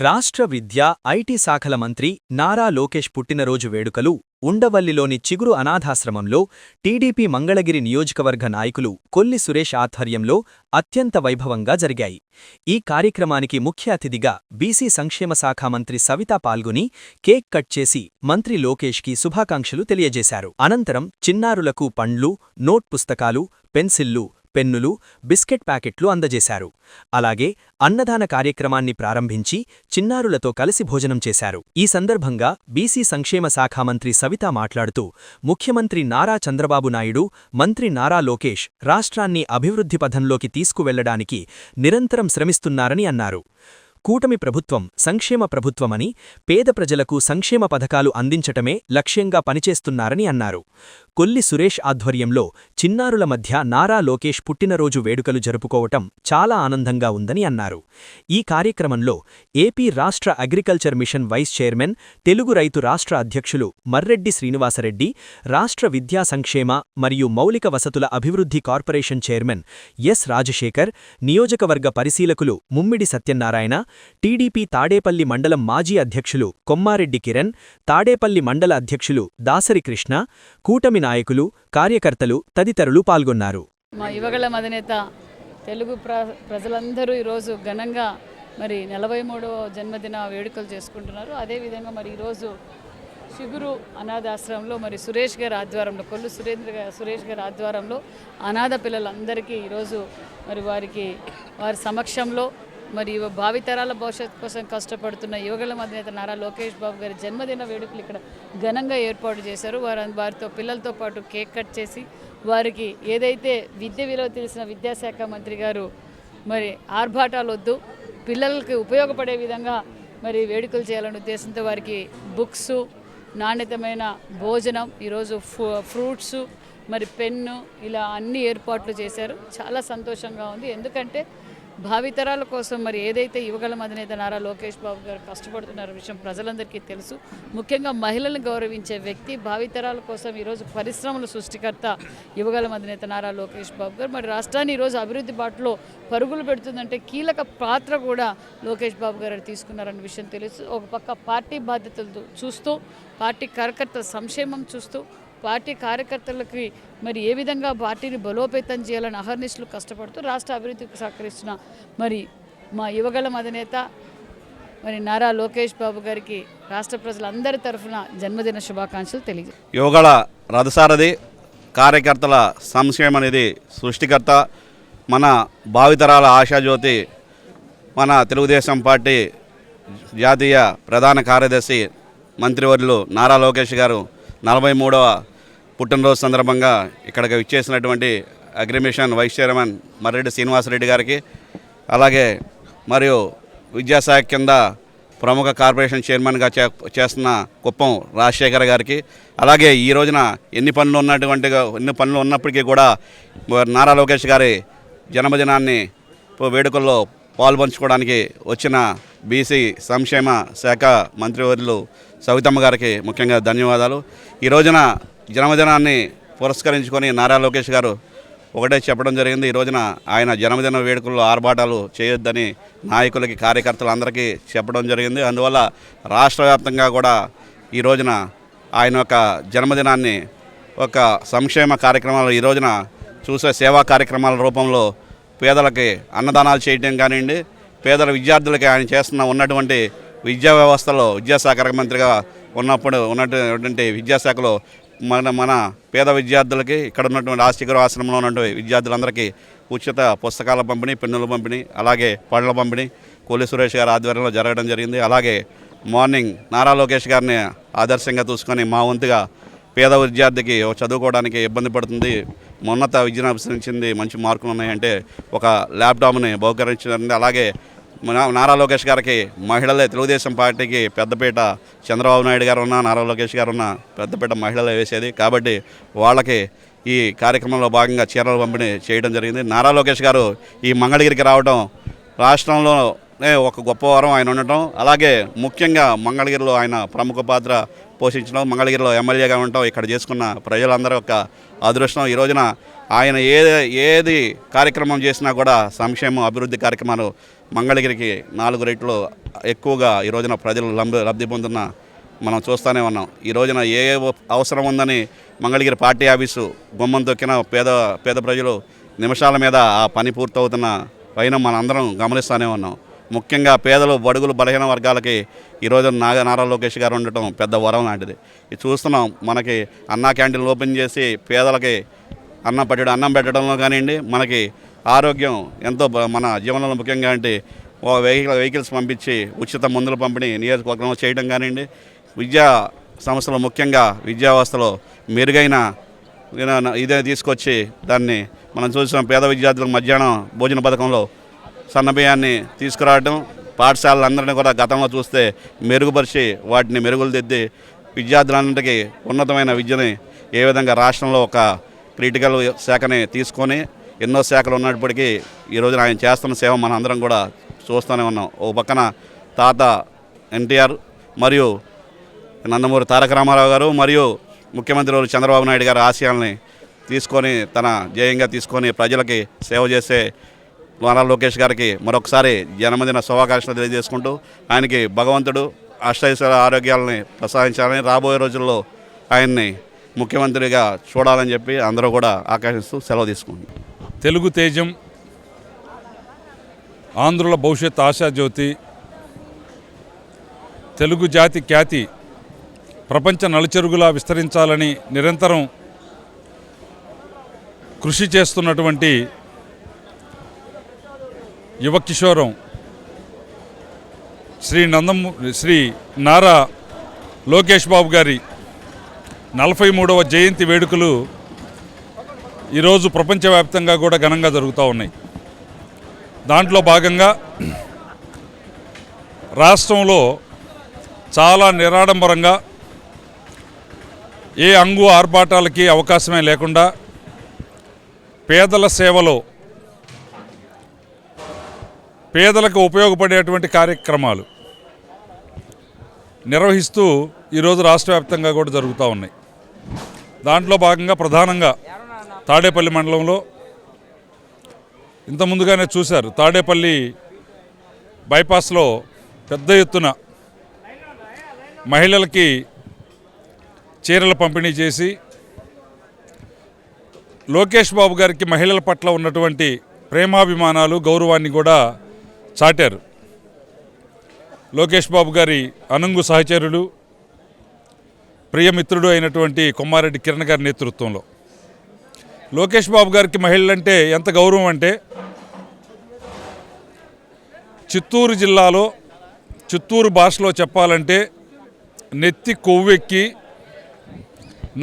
రాష్ట్ర విద్యా, ఐటీ శాఖల మంత్రి నారా లోకేష్ పుట్టినరోజు వేడుకలు ఉండవల్లిలోని చిగురు అనాథాశ్రమంలో టీడీపీ మంగళగిరి నియోజకవర్గ నాయకులు కొల్లి సురేష్ ఆధ్వర్యంలో అత్యంత వైభవంగా జరిగాయి. ఈ కార్యక్రమానికి ముఖ్య అతిథిగా బీసీ సంక్షేమ శాఖ మంత్రి సవిత పాల్గొని కేక్ కట్ చేసి మంత్రి లోకేష్కి శుభాకాంక్షలు తెలియజేశారు. అనంతరం చిన్నారులకు పండ్లు, నోట్ పుస్తకాలు, పెన్సిళ్లు, పెన్నులు, బిస్కెట్ ప్యాకెట్లు అందజేశారు. అలాగే అన్నదాన కార్యక్రమాన్ని ప్రారంభించి చిన్నారులతో కలిసి భోజనం చేశారు. ఈ సందర్భంగా బీసీ సంక్షేమ శాఖ మంత్రి సవిత మాట్లాడుతూ ముఖ్యమంత్రి నారా చంద్రబాబు నాయుడు, మంత్రి నారా లోకేష్ రాష్ట్రాన్ని అభివృద్ధి పథంలోకి తీసుకువెళ్లడానికి నిరంతరం శ్రమిస్తున్నారని అన్నారు. కూటమి ప్రభుత్వం సంక్షేమ ప్రభుత్వమని, పేద ప్రజలకు సంక్షేమ పథకాలు అందించటమే లక్ష్యంగా పనిచేస్తున్నారని అన్నారు. కొల్లి సురేష్ ఆధ్వర్యంలో చిన్నారుల మధ్య నారా లోకేష్ పుట్టినరోజు వేడుకలు జరుపుకోవటం చాలా ఆనందంగా ఉందని అన్నారు. ఈ కార్యక్రమంలో ఏపీ రాష్ట్ర agriculture mission vice chairman, Telugu రైతు రాష్ట్ర అధ్యక్షులు మర్రెడ్డి శ్రీనివాసరెడ్డి, రాష్ట్ర విద్యా సంక్షేమ మరియు మౌలిక వసతుల అభివృద్ధి కార్పొరేషన్ చైర్మన్ ఎస్ రాజశేఖర్, నియోజకవర్గ పరిశీలకులు ముమ్మిడి సత్యనారాయణ, టీడీపీ తాడేపల్లి మండలం మాజీ అధ్యక్షులు కొమ్మారెడ్డి కిరణ్, తాడేపల్లి మండల అధ్యక్షులు దాసరి కృష్ణ, కూటమి నాయకులు, కార్యకర్తలు తదితరులు పాల్గొన్నారు. మా యువగళ అధినేత తెలుగు ప్రజలందరూ ఈరోజు ఘనంగా 43వ జన్మదిన వేడుకలు చేసుకుంటున్నారు. అదేవిధంగా ఈరోజు చిగురు అనాథాశ్రమంలో సురేష్ గారి ఆధ్వర్యంలో, కొల్లు సురేష్ గారి ఆధ్వర్యంలో అనాథ పిల్లలందరికీ ఈరోజు వారి సమక్షంలో భావితరాల భవిష్యత్తు కోసం కష్టపడుతున్న యువగళ అధినేత నారా లోకేష్ బాబు గారి జన్మదిన వేడుకలు ఇక్కడ ఘనంగా ఏర్పాటు చేశారు. వారితో పిల్లలతో పాటు కేక్ కట్ చేసి వారికి ఏదైతే విద్య విలువ తెలిసిన విద్యాశాఖ మంత్రి గారు ఆర్భాటాలు వద్దు, పిల్లలకి ఉపయోగపడే విధంగా వేడుకలు చేయాలనే ఉద్దేశంతో వారికి బుక్స్, నాణ్యతమైన భోజనం, ఈరోజు ఫ్రూట్స్, పెన్ను, ఇలా అన్ని ఏర్పాట్లు చేశారు. చాలా సంతోషంగా ఉంది. ఎందుకంటే భావితరాల కోసం ఏదైతే యువగళ అధినేత నారా లోకేష్ బాబు గారు కష్టపడుతున్న విషయం ప్రజలందరికీ తెలుసు. ముఖ్యంగా మహిళలను గౌరవించే వ్యక్తి, భావితరాల కోసం ఈరోజు పరిశ్రమల సృష్టికర్త యువగళ అధినేత నారా లోకేష్ బాబు గారు. రాష్ట్రాన్ని ఈరోజు అభివృద్ధి బాటలో పరుగులు పెడుతుందంటే కీలక పాత్ర కూడా లోకేష్ బాబు గారు తీసుకున్నారన్న విషయం తెలుసు. ఒక పక్క పార్టీ బాధ్యతలు చూస్తూ, పార్టీ కార్యకర్తల సంక్షేమం చూస్తూ, పార్టీ కార్యకర్తలకి ఏ విధంగా పార్టీని బలోపేతం చేయాలని అహర్నిశలు కష్టపడుతూ రాష్ట్ర అభివృద్ధికి సహకరిస్తున్న మా యువగళ అధినేత నారా లోకేష్ బాబు గారికి రాష్ట్ర ప్రజలందరి తరఫున జన్మదిన శుభాకాంక్షలు తెలియజేస్తారు. యువగళ రథసారథి, కార్యకర్తల సంక్షేమ నిధి సృష్టికర్త, మన భావితరాల ఆశాజ్యోతి, మన తెలుగుదేశం పార్టీ జాతీయ ప్రధాన కార్యదర్శి మంత్రివర్యులు నారా లోకేష్ గారు 43వ పుట్టినరోజు సందర్భంగా ఇక్కడికి విచ్చేసినటువంటి agri mission vice chairman Marreddy Srinivasa Reddy గారికి, అలాగే మరియు విద్యాశాఖ కింద ప్రముఖ కార్పొరేషన్ చైర్మన్గా చేస్తున్న కుప్పం రాజశేఖర్ గారికి, అలాగే ఈ రోజున ఎన్ని పనులు ఉన్నప్పటికీ కూడా నారా లోకేష్ గారి జన్మదినాన్ని వేడుకల్లో పాల్పంచుకోవడానికి వచ్చిన బీసీ సంక్షేమ శాఖ మంత్రివర్యులు సవితమ్మ గారికి ముఖ్యంగా ధన్యవాదాలు. ఈ రోజున జన్మదినాన్ని పురస్కరించుకొని నారా లోకేష్ గారు ఒకటే చెప్పడం జరిగింది. ఈ రోజున ఆయన జన్మదిన వేడుకల్లో ఆర్భాటాలు చేయొద్దని నాయకులకి, కార్యకర్తలందరికీ చెప్పడం జరిగింది. అందువల్ల రాష్ట్ర వ్యాప్తంగా కూడా ఈ రోజున ఆయన యొక్క జన్మదినాన్ని ఒక సంక్షేమ కార్యక్రమాలు, ఈ రోజున చూసే సేవా కార్యక్రమాల రూపంలో పేదలకి అన్నదానాలు చేయడం కానివ్వండి, పేదల విద్యార్థులకి ఆయన ఉన్నటువంటి విద్యా వ్యవస్థలో విద్యాశాఖ మంత్రిగా ఉన్నటువంటి విద్యాశాఖలో మన పేద విద్యార్థులకి, ఇక్కడ ఉన్నటువంటి ఆస్తికర ఆశ్రమంలో ఉన్నటువంటి విద్యార్థులందరికీ ఉచిత పుస్తకాల పంపిణీ, పెన్నుల పంపిణీ, అలాగే పళ్ళ పంపిణీ కొల్లి సురేష్ గారి ఆధ్వర్యంలో జరగడం జరిగింది. అలాగే మార్నింగ్ నారా లోకేష్ గారిని ఆదర్శంగా చూసుకొని మా వంతుగా పేద విద్యార్థికి చదువుకోవడానికి ఇబ్బంది పడుతుంది, ఉన్నత విద్యను అభ్యసించింది, మంచి మార్కులు ఉన్నాయంటే ఒక ల్యాప్టాప్ని బహుకరించింది. అలాగే నారా లోకేష్ గారికి మహిళలే, తెలుగుదేశం పార్టీకి పెద్దపీట చంద్రబాబు నాయుడు గారు ఉన్న, నారా లోకేష్ గారు ఉన్న పెద్దపీట మహిళలే వేసేది. కాబట్టి వాళ్ళకి ఈ కార్యక్రమంలో భాగంగా చీరలు పంపిణీ చేయడం జరిగింది. నారా లోకేష్ గారు ఈ మంగళగిరికి రావడం రాష్ట్రంలోనే ఒక గొప్ప వరం ఆయన ఉండటం, అలాగే ముఖ్యంగా మంగళగిరిలో ఆయన ప్రముఖ పాత్ర పోషించడం, మంగళగిరిలో ఎమ్మెల్యేగా ఉండటం ఇక్కడ చేసుకున్న ప్రజలందరూ యొక్క అదృష్టం. ఈ రోజున ఆయన ఏది కార్యక్రమం చేసినా కూడా సంక్షేమ అభివృద్ధి కార్యక్రమాలు మంగళగిరికి 4 రెట్లు ఎక్కువగా ఈ రోజున ప్రజలు లబ్ధి పొందుతున్న మనం చూస్తూనే ఉన్నాం. ఈ రోజున ఏ అవసరం ఉందని మంగళగిరి పార్టీ ఆఫీసు గుమ్మం తొక్కిన పేద ప్రజలు నిమిషాల మీద ఆ పని పూర్తవుతున్న పైన మనందరం గమనిస్తూనే ఉన్నాం. ముఖ్యంగా పేదలు, బడుగులు, బలహీన వర్గాలకి ఈరోజు నారా లోకేష్ గారు ఉండటం పెద్ద వరం లాంటిది. ఇది చూస్తున్నాం. మనకి అన్నా క్యాంటీన్లు ఓపెన్ చేసి పేదలకి అన్నం పెట్టడంలో కానివ్వండి, మనకి ఆరోగ్యం ఎంతో మన జీవనంలో ముఖ్యంగా అంటే వెహికల్స్ పంపించి ఉచిత మందుల పంపిణీ నియోజకవర్గంలో చేయడం కానివ్వండి, విద్యా సంస్థలు ముఖ్యంగా విద్యా వ్యవస్థలో మెరుగైన ఇదే తీసుకొచ్చి దాన్ని మనం చూసిన పేద విద్యార్థులకు మధ్యాహ్నం భోజన పథకంలో సన్నబియ్యాన్ని తీసుకురావడం, పాఠశాలలందరినీ కూడా గతంలో చూస్తే మెరుగుపరిచి వాటిని మెరుగులు దిద్ది విద్యార్థులందరికీ ఉన్నతమైన విద్యని ఏ విధంగా రాష్ట్రంలో ఒక క్రిటికల్ శాఖని తీసుకొని ఎన్నో శాఖలు ఉన్నప్పటికీ ఈరోజు ఆయన చేస్తున్న సేవ మన అందరం కూడా చూస్తూనే ఉన్నాం. ఓ పక్కన తాత ఎన్టీఆర్ మరియు నందమూరి తారక రామారావు గారు మరియు ముఖ్యమంత్రి చంద్రబాబు నాయుడు గారి ఆశయాల్ని తీసుకొని తన ధ్యేయంగా తీసుకొని ప్రజలకి సేవ చేసే నారా లోకేష్ గారికి మరొకసారి జన్మదిన శుభాకాంక్షలు తెలియజేసుకుంటూ ఆయనకి భగవంతుడు అష్టైశ్వర్య ఆరోగ్యాలని ప్రసాదించాలని, రాబోయే రోజుల్లో ఆయన్ని ముఖ్యమంత్రిగా చూడాలని చెప్పి అందరూ కూడా ఆకాంక్షిస్తూ సెలవు తీసుకుంటాం. తెలుగు తేజం, ఆంధ్రుల భవిష్యత్ ఆశాజ్యోతి, తెలుగు జాతి ఖ్యాతి ప్రపంచ నలుచెరుగులా విస్తరించాలని నిరంతరం కృషి చేస్తున్నటువంటి యువ కిషోరం శ్రీ నారా లోకేష్ బాబు గారి 43వ జయంతి వేడుకలు ఈరోజు ప్రపంచవ్యాప్తంగా కూడా ఘనంగా జరుగుతూ ఉన్నాయి. దాంట్లో భాగంగా రాష్ట్రంలో చాలా నిరాడంబరంగా ఏ అంగు ఆర్భాటాలకి అవకాశమే లేకుండా పేదల సేవలో పేదలకు ఉపయోగపడేటువంటి కార్యక్రమాలు నిర్వహిస్తూ ఈరోజు రాష్ట్ర వ్యాప్తంగా కూడా జరుగుతూ ఉన్నాయి. దాంట్లో భాగంగా ప్రధానంగా తాడేపల్లి మండలంలో ఇంత ముందుగానే చూశారు, తాడేపల్లి బైపాస్లో పెద్ద ఎత్తున మహిళలకి చీరల పంపిణీ చేసి లోకేష్ బాబు గారికి మహిళల పట్ల ఉన్నటువంటి ప్రేమాభిమానాలు, గౌరవాన్ని కూడా చాటారు. లోకేష్ బాబు గారి అనంగు సహచరుడు, ప్రియమిత్రుడు అయినటువంటి కొమ్మారెడ్డి కిరణ్ గారి నేతృత్వంలో లోకేష్ బాబు గారికి మహిళలంటే ఎంత గౌరవం అంటే, చిత్తూరు జిల్లాలో చిత్తూరు భాషలో చెప్పాలంటే నెత్తి కొవ్వెక్కి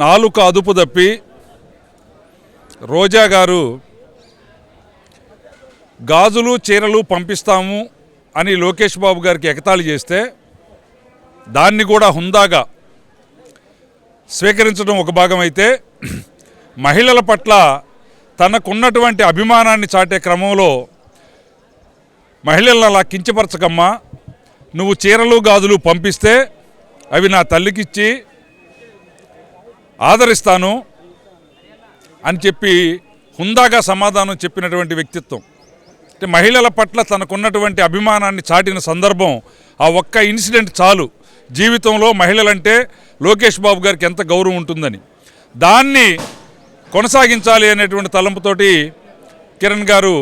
నాలుక అదుపు తప్పి రోజా గారు గాజులు చీరలు పంపిస్తాము అని లోకేష్ బాబు గారికి ఎగతాళి చేస్తే దాన్ని కూడా హుందాగా స్వీకరించడం ఒక భాగం అయితే, మహిళల పట్ల తనకున్నటువంటి అభిమానాన్ని చాటే క్రమంలో మహిళలను అలా కించపరచకమ్మా, నువ్వు చీరలు గాజులు పంపిస్తే అవి నా తల్లికిచ్చి ఆదరిస్తాను అని చెప్పి హుందాగా సమాధానం చెప్పినటువంటి వ్యక్తిత్వం. అంటే మహిళల పట్ల తనకున్నటువంటి అభిమానాన్ని చాటిన సందర్భం, ఆ ఒక్క ఇన్సిడెంట్ చాలు జీవితంలో మహిళలంటే లోకేష్ బాబు గారికి ఎంత గౌరవం ఉంటుందని. దాన్ని కొనసాగించాలి అనేటువంటి తలంపుతోటి కిరణ్ గారు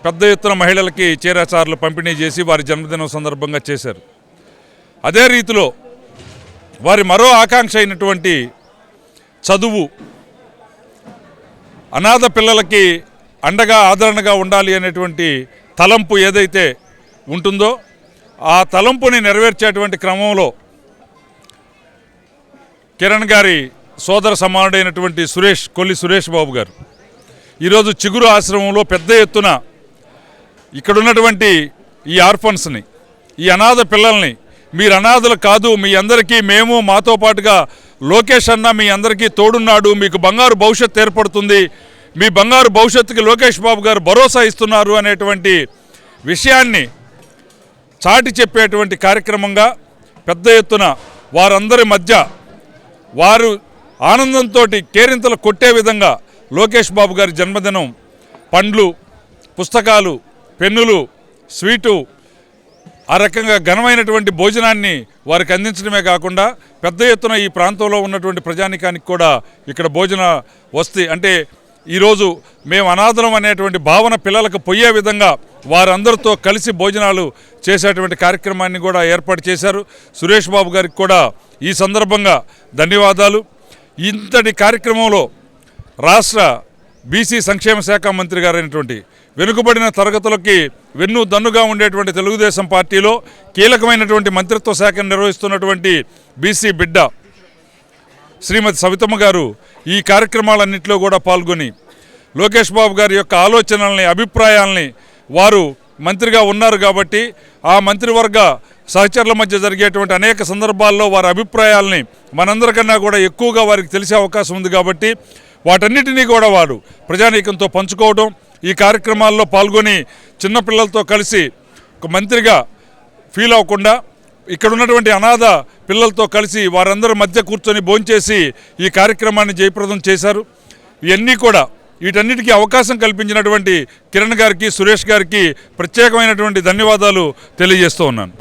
పెద్ద ఎత్తున మహిళలకి చీరాచారులు పంపిణీ చేసి వారి జన్మదినం సందర్భంగా చేశారు. అదే రీతిలో వారి మరో ఆకాంక్ష అయినటువంటి చదువు, అనాథ పిల్లలకి అండగా ఆదరణగా ఉండాలి అనేటువంటి తలంపు ఏదైతే ఉంటుందో ఆ తలంపుని నెరవేర్చేటువంటి క్రమంలో కిరణ్ గారి సోదర సమానుడైనటువంటి కొల్లి సురేష్ బాబు గారు ఈరోజు చిగురు ఆశ్రమంలో పెద్ద ఎత్తున ఇక్కడున్నటువంటి ఈ ఆర్ఫన్స్ని, ఈ అనాథ పిల్లల్ని, మీరు అనాథలు కాదు, మీ అందరికీ మేము, మాతో పాటుగా లోకేష్ అన్న మీ అందరికీ తోడున్నాడు, మీకు బంగారు భవిష్యత్తు ఏర్పడుతుంది, మీ బంగారు భవిష్యత్తుకి లోకేష్ బాబు గారు భరోసా ఇస్తున్నారు అనేటువంటి విషయాన్ని చాటి చెప్పేటువంటి కార్యక్రమంగా పెద్ద ఎత్తున వారందరి మధ్య వారు ఆనందంతో కేరింతలు కొట్టే విధంగా లోకేష్ బాబు గారి జన్మదినం పండ్లు, పుస్తకాలు, పెన్నులు, స్వీటు, ఆ రకంగా ఘనమైనటువంటి భోజనాన్ని వారికి అందించడమే కాకుండా పెద్ద ఎత్తున ఈ ప్రాంతంలో ఉన్నటువంటి ప్రజానికానికి కూడా ఇక్కడ భోజన వసతి అంటే ఈరోజు మేము అనాథలం అనేటువంటి భావన పిల్లలకు పోయే విధంగా వారందరితో కలిసి భోజనాలు చేసేటువంటి కార్యక్రమాన్ని కూడా ఏర్పాటు చేశారు. సురేష్ బాబు గారికి కూడా ఈ సందర్భంగా ధన్యవాదాలు. ఇంతటి కార్యక్రమంలో రాష్ట్ర బీసీ సంక్షేమ శాఖ మంత్రి గారైనటువంటి వెనుకబడిన తరగతులకి వెన్నుదన్నుగా ఉండేటువంటి తెలుగుదేశం పార్టీలో కీలకమైనటువంటి మంత్రిత్వ శాఖను నిర్వహిస్తున్నటువంటి బీసీ బిడ్డ శ్రీమతి సవితమ్మ గారు ఈ కార్యక్రమాలన్నింటిలో కూడా పాల్గొని లోకేష్ బాబు గారి యొక్క ఆలోచనల్ని, అభిప్రాయాల్ని వారు మంత్రిగా ఉన్నారు కాబట్టి ఆ మంత్రివర్గ సహచరుల మధ్య జరిగేటువంటి అనేక సందర్భాల్లో వారి అభిప్రాయాల్ని మనందరికన్నా కూడా ఎక్కువగా వారికి తెలిసే అవకాశం ఉంది కాబట్టి వాటన్నిటినీ కూడా వారు ప్రజానీకంతో పంచుకోవడం, ఈ కార్యక్రమాల్లో పాల్గొని చిన్నపిల్లలతో కలిసి ఒక మంత్రిగా ఫీల్ అవ్వకుండా ఇక్కడ ఉన్నటువంటి అనాథ పిల్లలతో కలిసి వారందరి మధ్య కూర్చొని భోంచేసి ఈ కార్యక్రమాన్ని జయప్రదం చేశారు. ఇవన్నీ కూడా వీటన్నిటికీ అవకాశం కల్పించినటువంటి కిరణ్ గారికి, సురేష్ గారికి ప్రత్యేకమైనటువంటి ధన్యవాదాలు తెలియజేస్తూ ఉన్నాను.